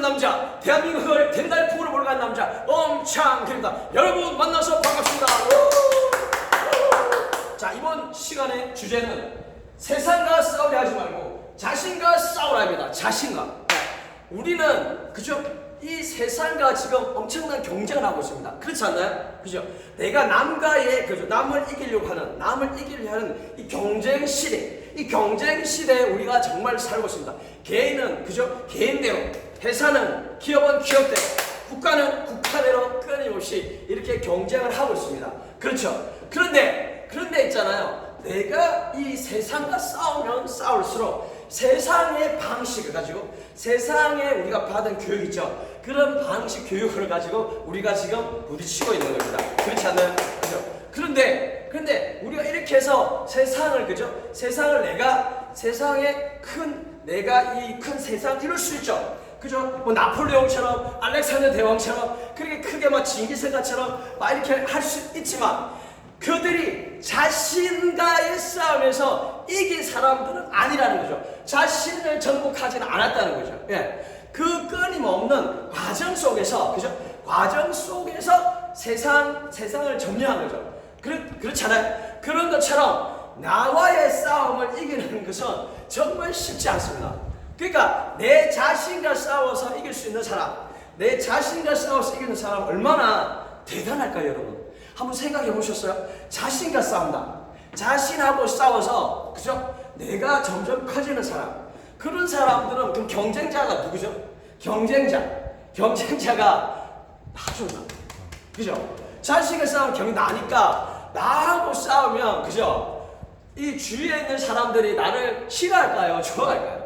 이루는 남자, 대한민국을 대달풍으로 몰아간 남자 엄창근입니다. 여러분 만나서 반갑습니다. 자, 이번 시간의 주제는 세상과 싸우려 하지 말고 자신과 싸우라입니다. 자신과. 우리는 그죠? 이 세상과 지금 엄청난 경쟁을 하고 있습니다. 그렇지 않나요? 그죠? 내가 남과의 그죠? 남을 이기려고 하는 이 경쟁 시대, 이 경쟁 시대에 우리가 정말 살고 있습니다. 개인은 그죠? 개인대로, 회사는 기업은 기업대로, 국가는 국가대로 끊임없이 이렇게 경쟁을 하고 있습니다. 그렇죠? 그런데 있잖아요. 내가 이 세상과 싸우면 싸울수록 세상의 방식을 가지고 세상에 우리가 받은 교육 있죠. 그런 방식 교육을 가지고 우리가 지금 부딪히고 있는 겁니다. 그렇지 않나요? 그죠? 그런데 우리가 이렇게 해서 세상을 그죠? 내가 이 큰 세상을 이룰 수 있죠. 그죠? 뭐 나폴레옹처럼 알렉산더 대왕처럼 그렇게 크게 막 징기스칸처럼 막 이렇게 할 수 있지만 그들이 자신과의 싸움에서 이긴 사람들은 아니라는 거죠. 자신을 정복하지는 않았다는 거죠. 예. 그 끊임없는 과정 속에서, 그죠? 과정 속에서 세상을 점령한 거죠. 그렇잖아요. 그런 것처럼 나와의 싸움을 이기는 것은 정말 쉽지 않습니다. 그러니까 내 자신과 싸워서 이길 수 있는 사람, 내 자신과 싸워서 이기는 사람 얼마나 대단할까요, 여러분? 한번 생각해 보셨어요? 자신과 싸운다. 자신하고 싸워서, 그죠? 내가 점점 커지는 사람. 그런 사람들은 그 경쟁자가 누구죠? 경쟁자가 나죠. 그죠? 자신과 싸우면 경이 나니까 나하고 싸우면, 그죠? 이 주위에 있는 사람들이 나를 싫어할까요? 좋아할까요?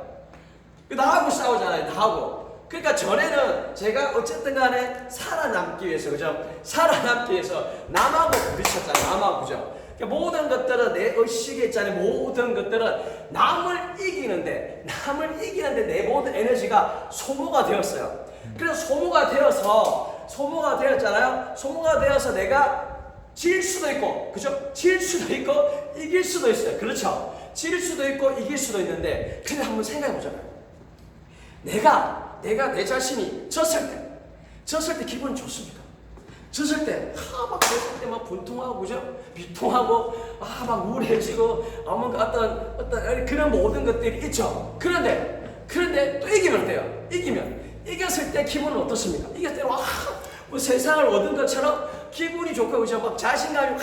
나하고 싸우잖아요. 나하고. 그러니까 전에는 제가 어쨌든 간에 살아남기 위해서, 그죠? 살아남기 위해서 남하고 부딪혔잖아요. 남하고, 그죠? 그러니까 모든 것들은 내 의식에 있잖아요. 모든 것들은 남을 이기는데 내 모든 에너지가 소모가 되었어요. 그래서 소모가 되었잖아요. 소모가 되어서 내가 질 수도 있고, 그죠? 질 수도 있고, 이길 수도 있어요. 그렇죠? 질 수도 있고, 이길 수도 있는데, 근데 한번 생각해보잖아요. 내가 내 자신이 졌을 때 기분이 좋습니까? 졌을 때 막 분통하고, 그죠? 비통하고, 막 우울해지고, 뭔가 어떤 그런 모든 것들이 있죠. 그런데 또 이기면 어때요? 이겼을 때 기분은 어떻습니까? 이겼을 때, 뭐 세상을 얻은 것처럼 기분이 좋고, 그죠? 막 자신감이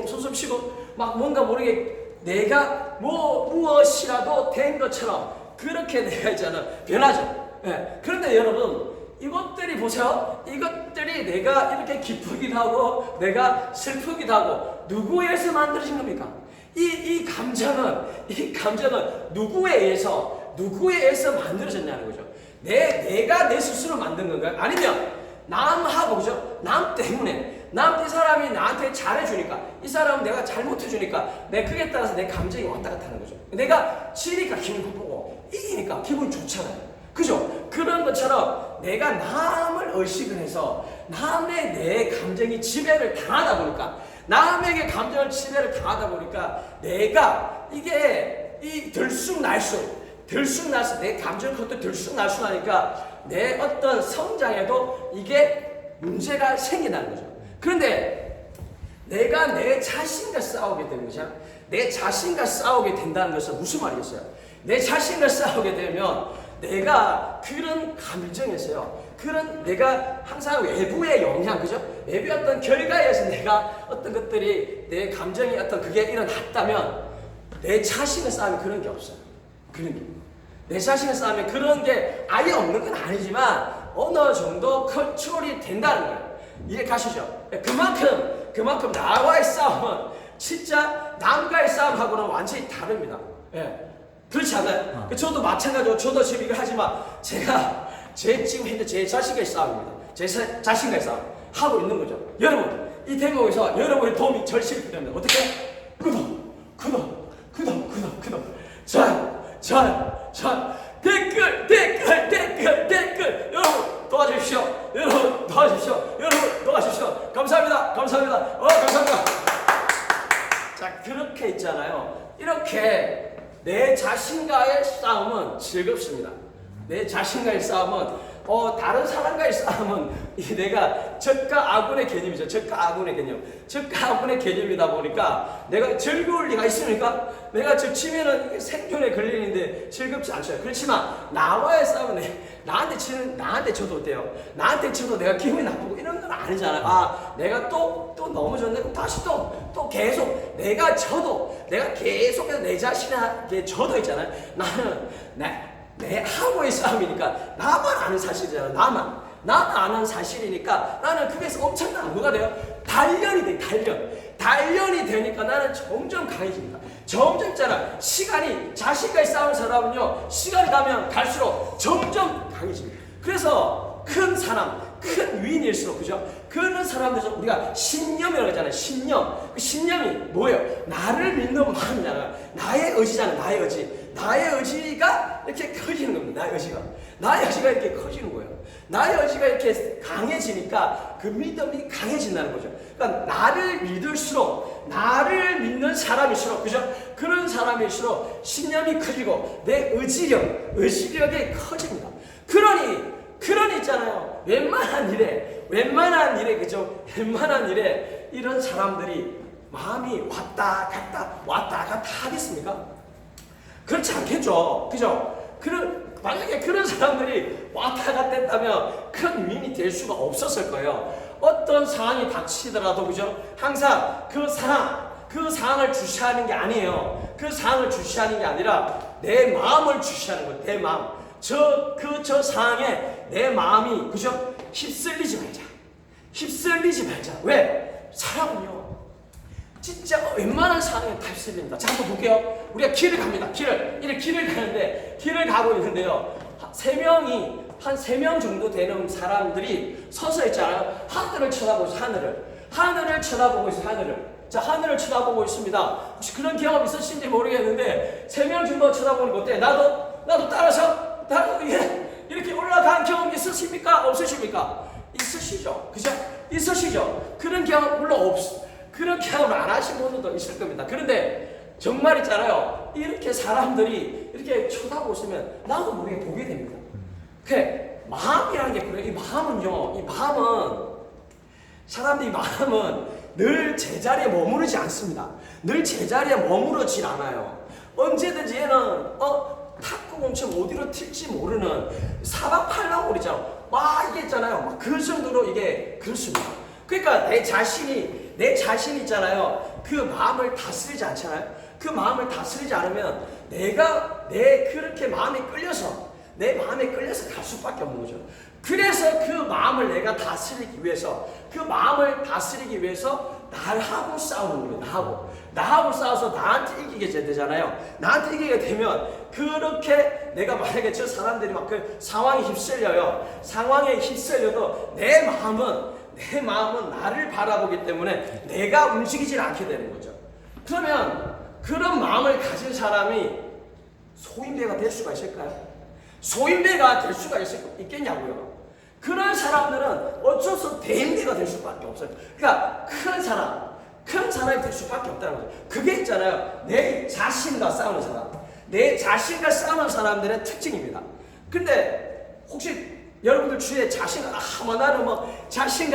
솟음 쉬고, 막 뭔가 모르게 내가 무엇이라도 된 것처럼 그렇게 내가 있잖아. 변하죠. 예. 그런데 여러분, 이것들이 보세요. 이것들이 내가 이렇게 기쁘기도 하고, 내가 슬프기도 하고, 누구에서 만들어진 겁니까? 이 감정은 누구에 의해서 만들어졌냐는 거죠. 내가 내 스스로 만든 건가요? 아니면 남하고, 그죠? 남 때문에, 이 사람이 나한테 잘해주니까, 이 사람은 내가 잘못해주니까, 그에 따라서 내 감정이 왔다 갔다 하는 거죠. 내가 지니까 기분 나쁘고, 이기니까 기분 좋잖아요. 그죠? 그런 것처럼 내가 남을 의식을 해서 남의 내 감정이 지배를 당하다 보니까, 남에게 감정을 지배를 당하다 보니까 내가 이게 들쑥날쑥 내 감정을 그것도 들쑥날쑥 하니까 내 어떤 성장에도 이게 문제가 생긴다는 거죠. 그런데 내가 내 자신과 싸우게 되는 거죠. 내 자신과 싸우게 된다는 것은 무슨 말이겠어요? 내 자신과 싸우게 되면 내가 그런 감정에서요. 내가 항상 외부의 영향, 그죠? 외부의 어떤 결과에서 내가 어떤 것들이 내 감정이 그게 일어났다면 내 자신과 싸우면 그런 게 없어요. 내 자신과 싸우면 그런 게 아예 없는 건 아니지만 어느 정도 컨트롤이 된다는 거예요. 이해 가시죠? 그만큼 나와의 싸움은 진짜 남과의 싸움하고는 완전히 다릅니다. 예. 그렇지 않아요? 저도 마찬가지로, 저도 지금 이거 하지만 지금 현재 제 자신과의 싸움입니다. 제 자신과의 싸움 하고 있는 거죠. 여러분, 이 대목에서 여러분의 도움이 절실히 필요합니다. 어떻게? 구독. 자, 댓글. 여러분, 도와주십시오. 감사합니다. 감사합니다. 자, 그렇게 있잖아요. 이렇게 내 자신과의 싸움은 즐겁습니다. 내 자신과의 싸움은 다른 사람과의 싸움은 내가 적과 아군의 개념이죠. 적과 아군의 개념. 적과 아군의 개념이다 보니까 내가 즐거울 리가 있습니까? 내가 치면은 생존에 걸리는데 즐겁지 않죠. 그렇지만 나와의 싸움은 나한테 쳐도 어때요? 나한테 쳐도 내가 기분이 나쁘고 이런 건 아니잖아요. 아, 내가 또 넘어졌네. 다시 또 계속 내가 계속해서 내 자신에게 져도 있잖아요. 나는 내 하고의 싸움이니까 나만 아는 사실이잖아. 나만 아는 사실이니까 나는 그게서 엄청난 뭐가 돼요? 단련이 돼. 단련이 되니까 나는 점점 강해집니다. 점점 있잖아. 자신과의 싸우는 사람은요, 시간이 가면 갈수록 점점 강해집니다. 그래서 큰 위인일수록, 그죠? 그런 사람들에서 우리가 신념이라고 하잖아요. 신념. 그 신념이 뭐예요? 나를 믿는 마음이잖아요. 나의 의지잖아요. 나의 의지가 이렇게 커지는 겁니다. 나의 의지가 이렇게 커지는 거예요. 나의 의지가 이렇게 강해지니까 그 믿음이 강해진다는 거죠. 그러니까 나를 믿는 사람일수록, 그죠? 그런 사람일수록 신념이 커지고 내 의지력이 커집니다. 그러니 있잖아요. 웬만한 일에, 그죠? 웬만한 일에 이런 사람들이 마음이 왔다 갔다 하겠습니까? 그렇지 않겠죠. 그죠? 만약에 그런 사람들이 왔다 갔다 했다면 큰 위인이 될 수가 없었을 거예요. 어떤 상황이 닥치더라도, 그죠? 항상 그 상황을 주시하는 게 아니에요. 그 상황을 주시하는 게 아니라 내 마음을 주시하는 거예요. 내 마음. 저 상황에 내 마음이, 그죠? 휩쓸리지 말자. 왜? 사람은요, 진짜 웬만한 상황에 다 휩쓸립니다. 자, 한번 볼게요. 우리가 길을 갑니다. 길을 가고 있는데요. 한 3명 정도 되는 사람들이 서서 있잖아요. 하늘을 쳐다보고 있어요. 자, 하늘을 쳐다보고 있습니다. 혹시 그런 경험 있으신지 모르겠는데 3명 정도 쳐다보는 거 어때? 나도 따라서 이렇게 올라간 경험 있으십니까? 없으십니까? 있으시죠? 그죠? 있으시죠? 그런 경험 물론 그런 경험을 안 하신 분들도 있을 겁니다. 그런데 정말 있잖아요. 이렇게 사람들이 이렇게 쳐다보고 있으면 나도 모르게 보게 됩니다. 마음이라는 게 그래요. 사람들이 마음은 늘 제자리에 머무르지 않습니다. 늘 제자리에 머무르질 않아요. 언제든지 얘는 탁구공처럼 어디로 튈지 모르는 사방팔방울이잖아. 이게 있잖아요. 그 정도로 이게 그렇습니다. 그러니까 내 자신이 있잖아요. 그 마음을 다스리지 않잖아요. 그 마음을 다스리지 않으면 그렇게 마음에 끌려서 갈 수밖에 없는 거죠. 그래서 그 마음을 내가 다스리기 위해서 나하고 싸우는 거예요. 나하고 싸워서 나한테 이기게 되잖아요. 나한테 이기게 되면 그렇게 내가 만약에 저 사람들이 막 그 상황에 휩쓸려도 내 마음은 나를 바라보기 때문에 내가 움직이질 않게 되는 거죠. 그러면 그런 마음을 가진 사람이 소인배가 될 수가 있을까요? 소인배가 될 수가 있겠냐고요. 그런 사람들은 어쩔 수 없이 대인배가 될 수밖에 없어요. 그러니까 큰 사람이 될 수밖에 없다는 거죠. 그게 있잖아요. 내 자신과 싸우는 사람들의 특징입니다. 근데 혹시 여러분들 주위에 자신과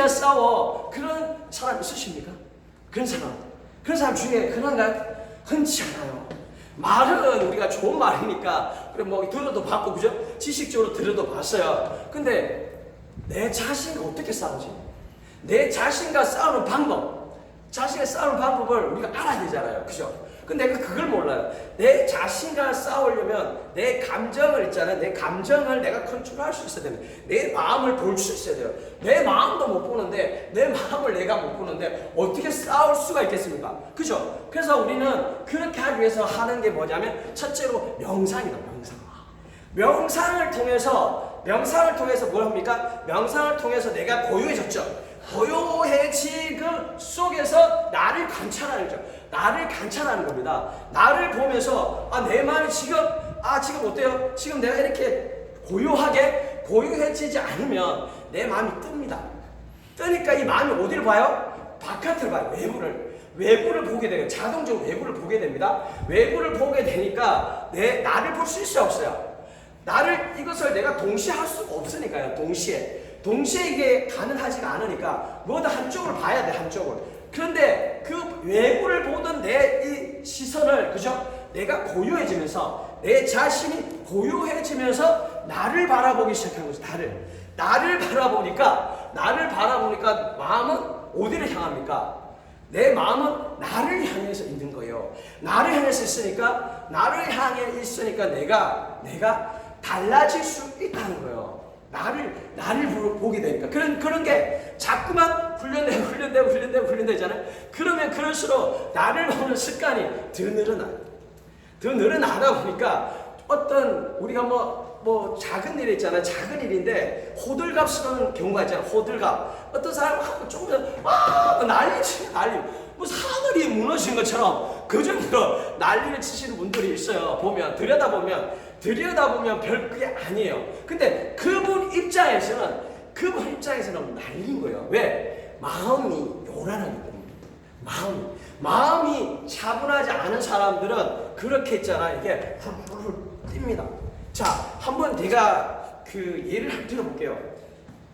싸워 그런 사람 있으십니까? 그런 사람 주위에 흔한가요? 흔치 않아요. 말은 우리가 좋은 말이니까 들어도 봤고, 그죠? 지식적으로 들어도 봤어요. 근데 내 자신과 어떻게 싸우지? 내 자신과 싸우는 방법을 우리가 알아야 되잖아요. 그죠? 근데 내가 그걸 몰라요. 내 자신과 싸우려면 내 감정을 내가 컨트롤할 수 있어야 됩니다. 내 마음을 볼 수 있어야 돼요. 내 마음도 못 보는데, 내 마음을 내가 못 보는데 어떻게 싸울 수가 있겠습니까? 그죠? 그래서 우리는 그렇게 하기 위해서 하는 게 뭐냐면, 첫째로 명상이다. 명상을 통해서 뭘 합니까? 명상을 통해서 내가 고요해졌죠. 고요해진 그 속에서 나를 관찰하는 겁니다. 나를 보면서 내 마음이 지금 어때요? 지금 내가 이렇게 고요해지지 않으면 내 마음이 뜹니다. 뜨니까 이 마음이 어디를 봐요? 바깥을 봐요. 외부를 보게 돼요. 자동적으로 외부를 보게 됩니다. 외부를 보게 되니까 나를 볼 수 있어요, 없어요? 나를 이것을 내가 동시에 할 수가 없으니까요. 동시에 이게 가능하지가 않으니까 뭐든 한쪽을 봐야 돼. 한쪽을. 그런데 그 외부를 보던 내 이 시선을 그죠? 내가 고요해지면서 내 자신이 고요해지면서 나를 바라보기 시작한 거죠. 나를 바라보니까 마음은 어디를 향합니까? 내 마음은 나를 향해서 있는 거예요. 나를 향해서 있으니까 내가 달라질 수 있다는 거예요. 나를 보게 되니까 그런 게 자꾸만 훈련되잖아요. 그러면 그럴수록 나를 보는 습관이 더 늘어나다 보니까 어떤 우리가 뭐 작은 일 있잖아요. 작은 일인데 호들갑 쓰는 경우가 있잖아요. 호들갑. 어떤 사람은 조금 난리. 뭐 하늘이 무너진 것처럼 그 정도로 난리를 치시는 분들이 있어요. 들여다보면 별게 아니에요. 근데 그분 입장에서는 난리인 거예요. 왜? 마음이 요란하기 때문에. 마음이 차분하지 않은 사람들은 그렇게 있잖아요. 이게 훌훌 뜁니다. 자, 한번 제가 그 예를 들어볼게요.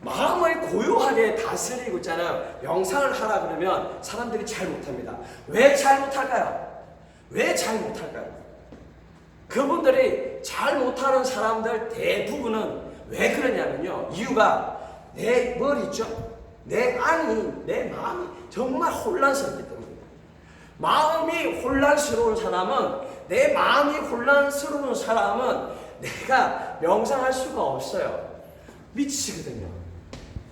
마음을 고요하게 다스리고 있잖아요. 명상을 하라 그러면 사람들이 잘 못합니다. 왜 잘 못할까요? 그분들이 잘 못하는 사람들 대부분은 왜 그러냐면요. 이유가 내 머리 있죠? 내 마음이 정말 혼란스럽기 때문입니다. 마음이 혼란스러운 사람은 내가 명상할 수가 없어요. 미치거든요.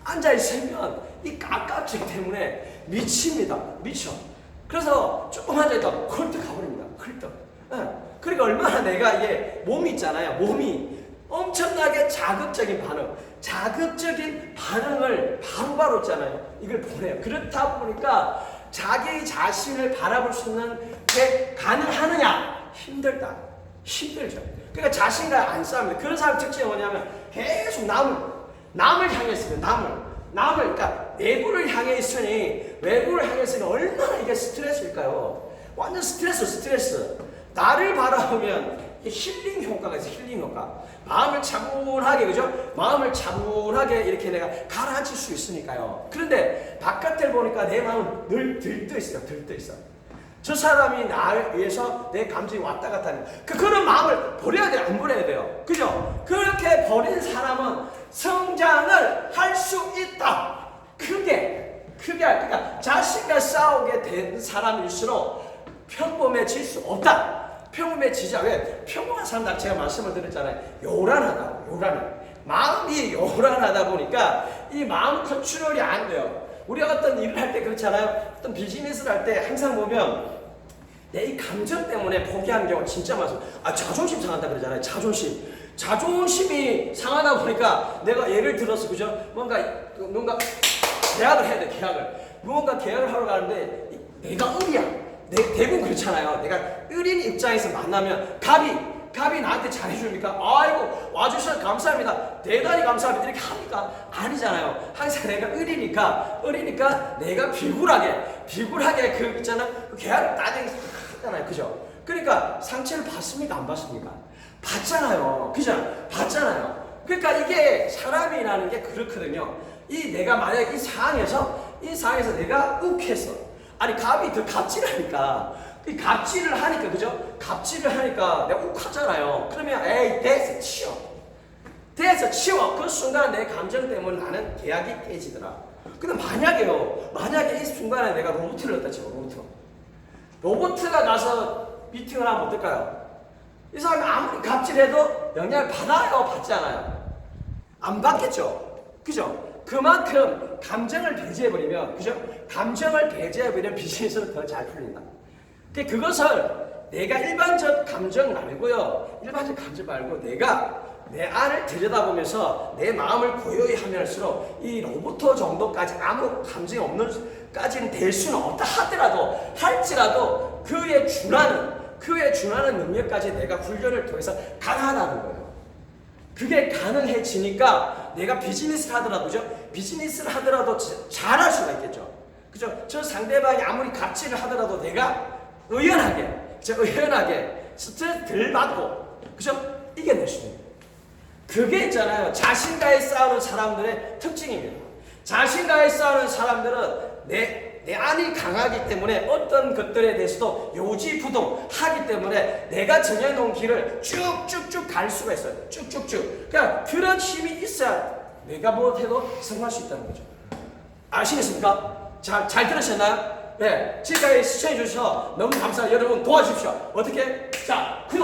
앉아있으면 이 깝깝증 때문에 미칩니다. 그래서 조금 앉아있다가 헐떡 가버립니다. 그러니까 얼마나 내가 이게 몸이 있잖아요. 몸이 엄청나게 자극적인 반응을 바로바로 있잖아요. 이걸 보내요. 그렇다 보니까 자기 자신을 바라볼 수 있는 게 가능하느냐? 힘들죠. 그러니까 자신과 안 싸웁니다. 그런 사람 특징이 뭐냐면 계속 남을 향해 있으면 그러니까 외부를 향해 있으니 얼마나 이게 스트레스일까요? 완전 스트레스. 나를 바라보면 힐링 효과가 있어요. 힐링 효과. 마음을 차분하게 이렇게 내가 가라앉힐 수 있으니까요. 그런데 바깥을 보니까 내 마음은 늘 들떠 있어요. 저 사람이 나를 위해서 내 감정이 왔다 갔다 하는 그런 마음을 버려야 돼요? 안 버려야 돼요? 그죠? 그렇게 버린 사람은 성장을 할 수 있다. 그러니까 자신과 싸우게 된 사람일수록 평범해질 수 없다. 왜? 평범한 사람들 제가 말씀을 드렸잖아요. 마음이 요란하다 보니까 이 마음 컨트롤이 안 돼요. 우리가 어떤 일을 할 때 그렇잖아요. 어떤 비즈니스를 할 때 항상 보면 내 이 감정 때문에 포기하는 경우가 진짜 많아요. 자존심 상한다 그러잖아요. 자존심이 상하다 보니까 내가 예를 들어서 그죠? 뭔가 계약을 해야 돼. 무언가 계약을 하러 가는데 내가 을이야. 대부분 그렇잖아요. 내가 을인 입장에서 만나면 갑이 나한테 잘해줍니까? 아이고 와주셔서 감사합니다. 대단히 감사합니다. 이렇게 합니까? 아니잖아요. 항상 내가 을이니까 내가 비굴하게 그 있잖아. 그 계약을 따지게 하잖아요. 그죠? 그러니까 상처를 받습니까? 안 받습니까? 받잖아요. 그죠? 받잖아요. 그러니까 이게 사람이라는 게 그렇거든요. 내가 만약에 이 상황에서 내가 욱했어. 갑이 더 갑질하니까 그죠? 갑질을 하니까 내가 욱하잖아요. 그러면 됐어 치워. 그 순간 내 감정 때문에 나는 계약이 깨지더라. 근데 만약에 이 순간에 내가 로봇을 넣었다 치고 로봇가 가서 미팅을 하면 어떨까요? 이 사람이 아무리 갑질해도 영향을 받아요? 받지 않아요? 안 받겠죠? 그죠? 그만큼 감정을 배제해버리면 비즈니스는 더 잘 풀린다. 그것을 내가 일반적 감정 말고 내가 내 안을 들여다보면서 내 마음을 고요히 하면서 이 로봇 정도까지 아무 감정이 없는 까지는 될 수는 없다 할지라도 그에 준하는 능력까지 내가 훈련을 통해서 가능하다는 거예요. 그게 가능해지니까 내가 비즈니스를 하더라도 잘할 수가 있겠죠. 그죠? 저 상대방이 아무리 갑질을 하더라도 내가 의연하게 스트레스 덜 받고 그죠? 이겨낼 수 있는. 그게 있잖아요. 자신과의 싸우는 사람들의 특징입니다. 자신과의 싸우는 사람들은 내 안이 강하기 때문에 어떤 것들에 대해서도 요지부동하기 때문에 내가 정해놓은 길을 쭉쭉쭉 갈 수가 있어요. 쭉쭉쭉. 그러니까 그런 힘이 있어야 내가 못해도 성공할 수 있다는 거죠. 아시겠습니까? 잘 들으셨나요? 네. 지금까지 시청해 주셔서 너무 감사해요. 여러분 도와주십시오. 어떻게? 자, 구독!